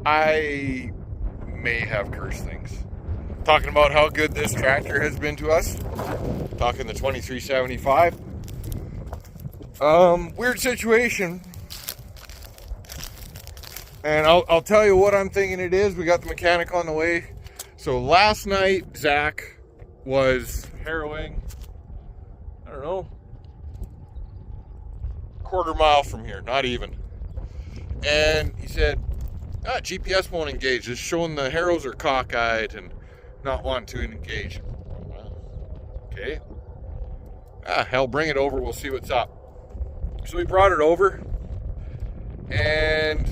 I may have cursed things. Talking about how good this tractor has been to us. Talking the 2375. Weird situation. And I'll tell you what I'm thinking it is. We got the mechanic on the way. So last night, Zach was harrowing, I don't know, quarter mile from here, not even. And he said, GPS won't engage. It's showing the harrows are cockeyed and not wanting to engage. Okay. Hell, bring it over. We'll see what's up. So we brought it over, and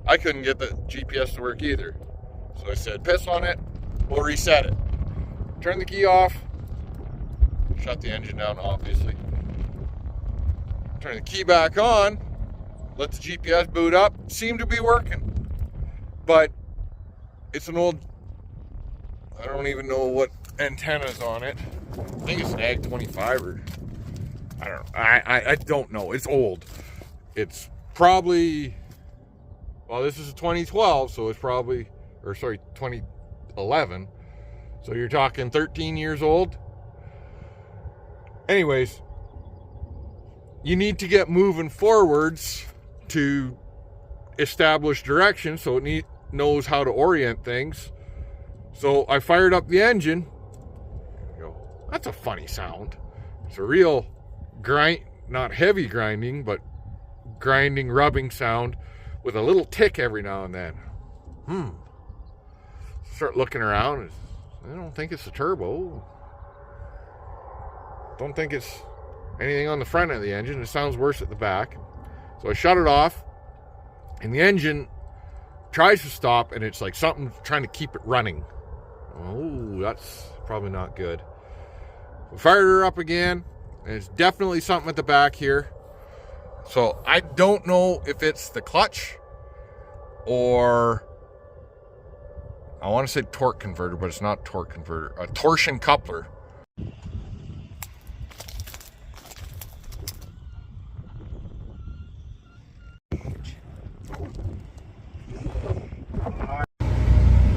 I couldn't get the GPS to work either. So I said, piss on it, we'll reset it. Turn the key off, shut the engine down, obviously. Turn the key back on, let the GPS boot up, seemed to be working. But it's an old, I don't even know what antenna's on it. I think it's an Ag 25 or, I don't know. I don't know. It's old. It's probably, well, this is a 2012, so it's probably, or sorry, 2011. So you're talking 13 years old. Anyways, you need to get moving forwards to establish direction so it knows how to orient things. So I fired up the engine. That's a funny sound. It's a real grind, not heavy grinding, but grinding, rubbing sound with a little tick every now and then. Start looking around. I don't think it's a turbo. Don't think it's anything on the front of the engine. It sounds worse at the back. So I shut it off, and the engine tries to stop, and it's like something trying to keep it running. Oh, that's probably not good. We fired her up again, and it's definitely something at the back here. So I don't know if it's the clutch or, I want to say torque converter, but it's not torque converter, a torsion coupler.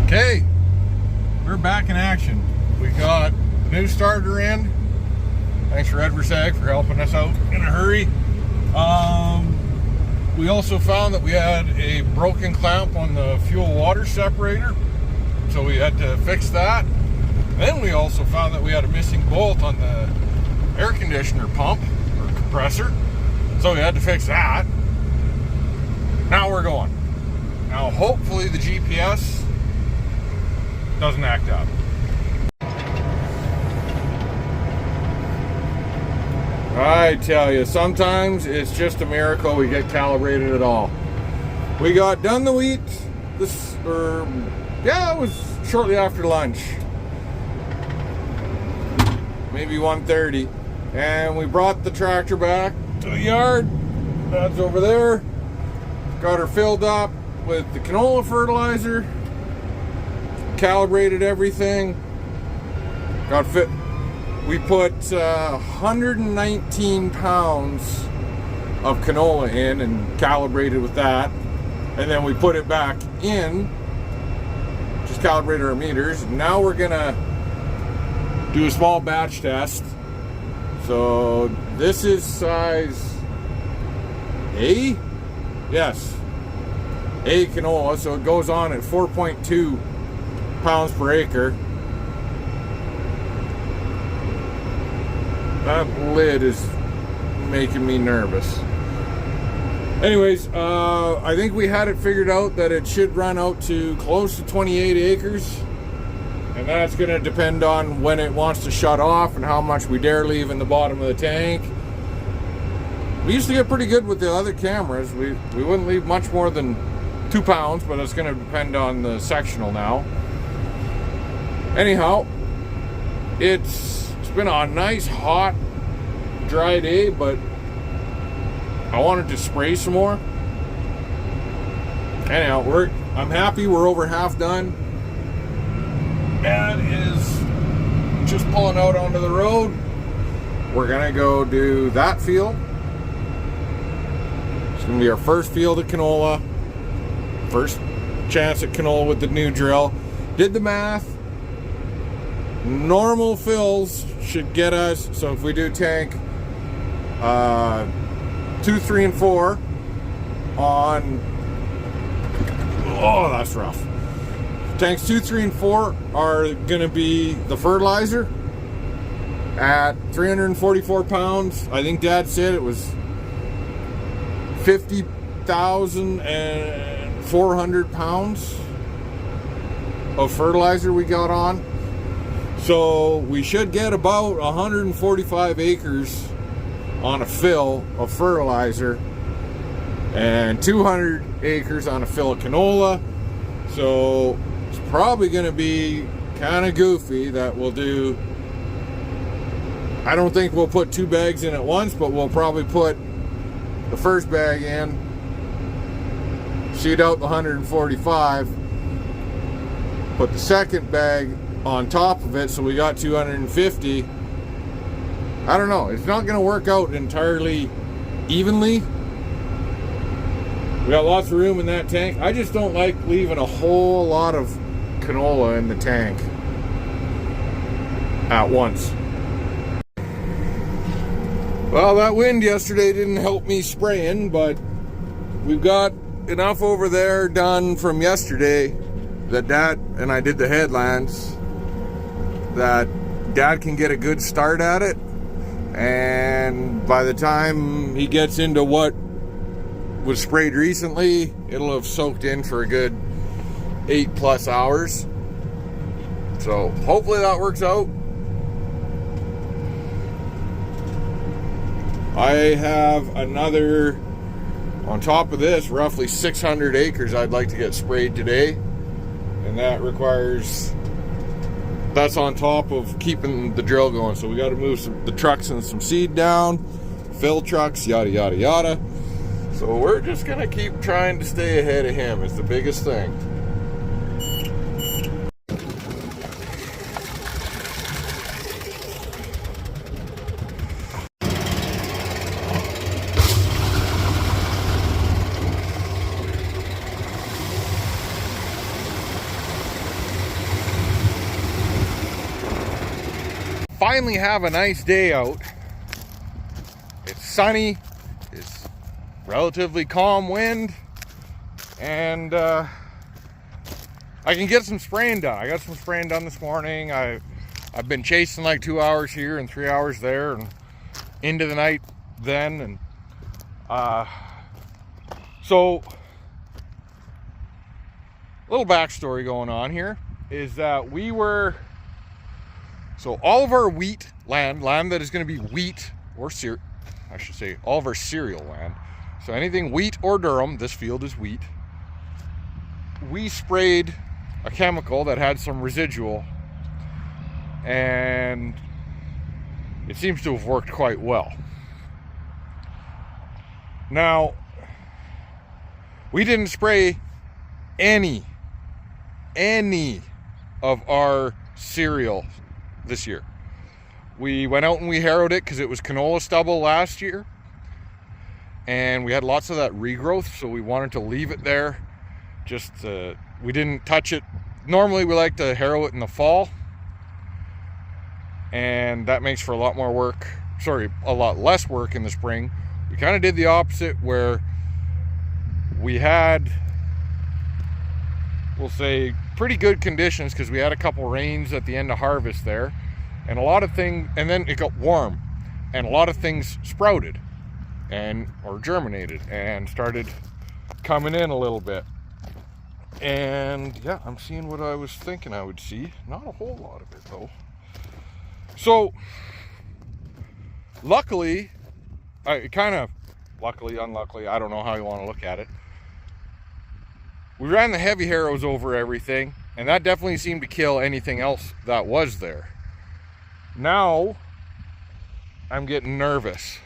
Okay, we're back in action. We got the new starter in. Thanks for Vaderstad for helping us out in a hurry. We also found that we had a broken clamp on the fuel water separator, so we had to fix that. Then we also found that we had a missing bolt on the air conditioner pump or compressor, so we had to fix that. Now we're going. Now hopefully the GPS doesn't act up. I tell you, sometimes it's just a miracle we get calibrated at all. We got done the wheat it was shortly after lunch, maybe 1:30, and we brought the tractor back to the yard. That's over there. Got her filled up with the canola fertilizer, calibrated everything, got fit. We put 119 pounds of canola in and calibrated with that, and then we put it back in, just calibrated our meters. Now we're gonna do a small batch test. So this is size A? Yes, A canola, so it goes on at 4.2 pounds per acre. That lid is making me nervous. Anyways, I think we had it figured out that it should run out to close to 28 acres. And that's going to depend on when it wants to shut off and how much we dare leave in the bottom of the tank. We used to get pretty good with the other cameras. We wouldn't leave much more than 2 pounds, but it's going to depend on the sectional now. Anyhow, it's been a nice, hot, dry day, but I wanted to spray some more. Anyhow, I'm happy we're over half done. Dad is just pulling out onto the road. We're gonna go do that field. It's gonna be our first field of canola. First chance at canola with the new drill. Did the math. Normal fills should get us, so if we do tank 2, 3, and 4 on, oh, that's rough. Tanks 2, 3, and 4 are gonna be the fertilizer at 344 pounds. I think Dad said it was 50,400 pounds of fertilizer we got on. So we should get about 145 acres on a fill of fertilizer and 200 acres on a fill of canola. So it's probably going to be kind of goofy that we'll do. I don't think we'll put 2 bags in at once, but we'll probably put the first bag in, seed out the 145, put the second bag on top of it, so we got 250. I don't know, it's not going to work out entirely evenly. We got lots of room in that tank. I just don't like leaving a whole lot of canola in the tank at once. Well, that wind yesterday didn't help me spraying, but we've got enough over there done from yesterday that Dad and I did the headlands, that Dad can get a good start at it, and by the time he gets into what was sprayed recently, it'll have soaked in for a good 8+ hours. So hopefully that works out. I have another, on top of this, roughly 600 acres I'd like to get sprayed today, and that requires, that's on top of keeping the drill going. So we got to move the trucks and some seed down, fill trucks, yada yada yada. So we're just gonna keep trying to stay ahead of him. It's the biggest thing. Finally have a nice day out. It's sunny, it's relatively calm wind, and I can get some spraying done. I got some spraying done this morning. I've been chasing like 2 hours here and 3 hours there and into the night then, and so a little backstory going on here is that so all of our wheat land that is going to be wheat or I should say all of our cereal land. So anything wheat or durum, this field is wheat. We sprayed a chemical that had some residual, and it seems to have worked quite well. Now, we didn't spray any of our cereal this year. We went out and we harrowed it because it was canola stubble last year, and we had lots of that regrowth, so we wanted to leave it there. We didn't touch it. Normally we like to harrow it in the fall, and that makes for a lot less work in the spring. We kind of did the opposite, where we had, we'll say, pretty good conditions because we had a couple rains at the end of harvest there, and and then it got warm, and a lot of things sprouted or germinated and started coming in a little bit. And yeah, I'm seeing what I was thinking I would see. Not a whole lot of it though. So luckily, unluckily, I don't know how you want to look at it, we ran the heavy harrows over everything, and that definitely seemed to kill anything else that was there. Now I'm getting nervous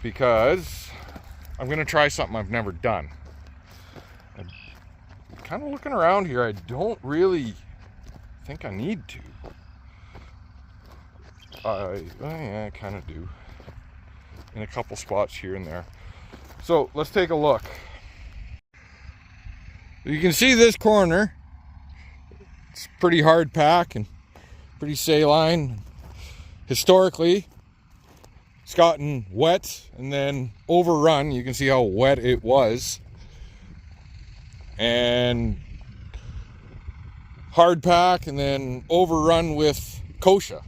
because I'm going to try something I've never done. I'm kind of looking around here. I don't really think I need to. I kind of do in a couple spots here and there. So let's take a look. You can see this corner. It's pretty hard pack and pretty saline. Historically, it's gotten wet and then overrun. You can see how wet it was. And hard pack and then overrun with kochia.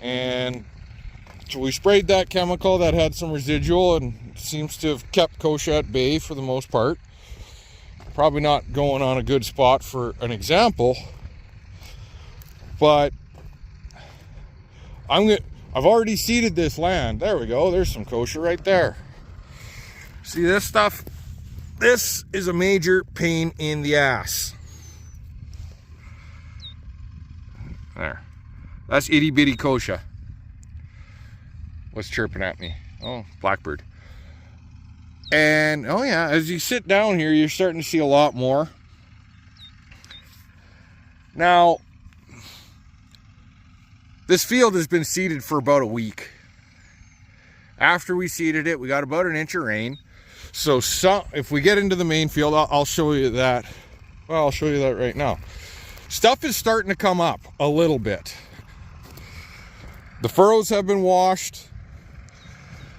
And so we sprayed that chemical that had some residual and seems to have kept kochia at bay for the most part. Probably not going on a good spot for an example, but I've already seeded this land. There we go. There's some kochia right there. See this stuff? This is a major pain in the ass. There. That's itty bitty kochia. What's chirping at me? Oh, blackbird. And, oh yeah, as you sit down here, you're starting to see a lot more. Now, this field has been seeded for about a week. After we seeded it, we got about an inch of rain. So if we get into the main field, I'll show you that. Well, I'll show you that right now. Stuff is starting to come up a little bit. The furrows have been washed.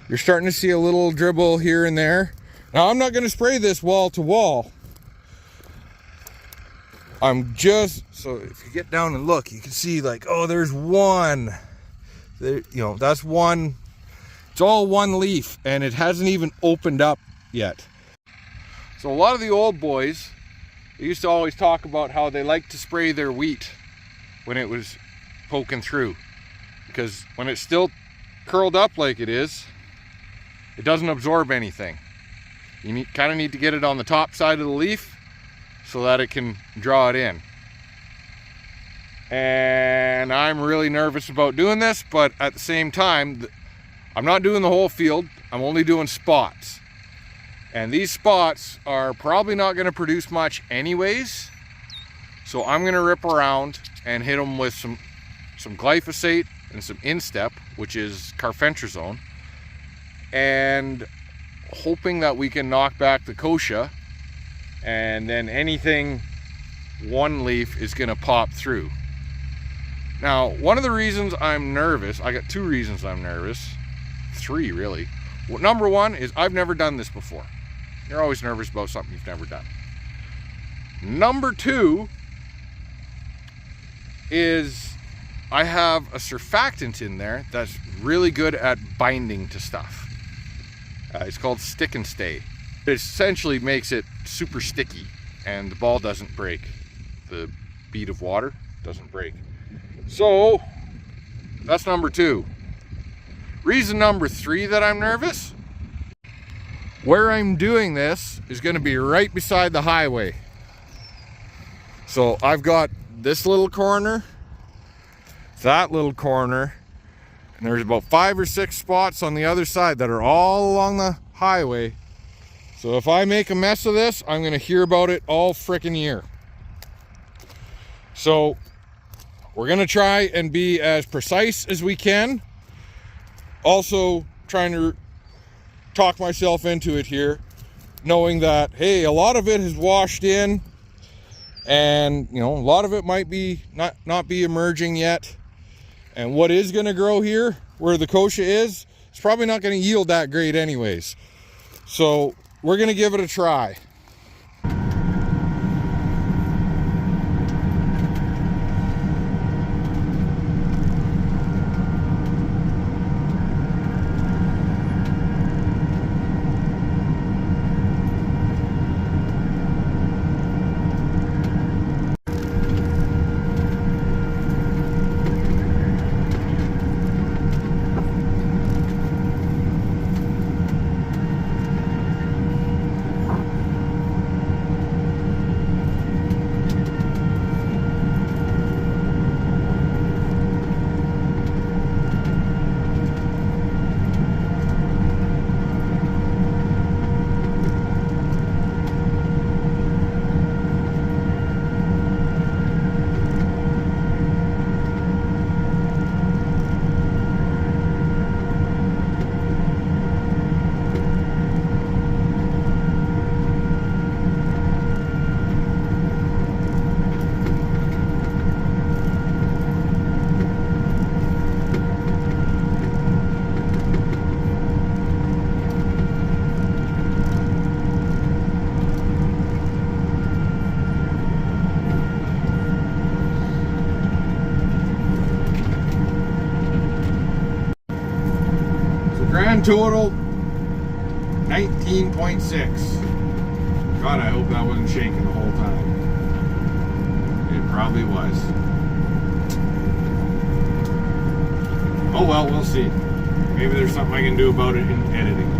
You're starting to see a little dribble here and there. Now, I'm not going to spray this wall to wall. I'm just, so if you get down and look, you can see like, oh, there's one. There, you know, that's one. It's all one leaf and it hasn't even opened up yet. So a lot of the old boys, they used to always talk about how they like to spray their wheat when it was poking through. Because when it's still curled up like it is, it doesn't absorb anything. You kind of need to get it on the top side of the leaf so that it can draw it in. And I'm really nervous about doing this, but at the same time, I'm not doing the whole field. I'm only doing spots. And these spots are probably not going to produce much anyways. So I'm going to rip around and hit them with some glyphosate and some Instep, which is carfentrazone. And hoping that we can knock back the kochia, and then anything one leaf is going to pop through. Now, one of the reasons I'm nervous, I got two reasons I'm nervous, three really. Well, number one is I've never done this before. You're always nervous about something you've never done. Number two is I have a surfactant in there that's really good at binding to stuff. It's called Stick and Stay. It essentially makes it super sticky and the ball doesn't break. The bead of water doesn't break. So that's number two. Reason number three that I'm nervous, where I'm doing this is going to be right beside the highway. So I've got this little corner, that little corner, and there's about 5 or 6 spots on the other side that are all along the highway. So if I make a mess of this, I'm going to hear about it all frickin' year. So we're going to try and be as precise as we can. Also trying to talk myself into it here, knowing that, hey, a lot of it has washed in and, you know, a lot of it might be not be emerging yet. And what is going to grow here, where the kochia is, it's probably not going to yield that great anyways. So we're going to give it a try. Grand total, 19.6. God, I hope that wasn't shaking the whole time. It probably was. Oh well, we'll see. Maybe there's something I can do about it in editing.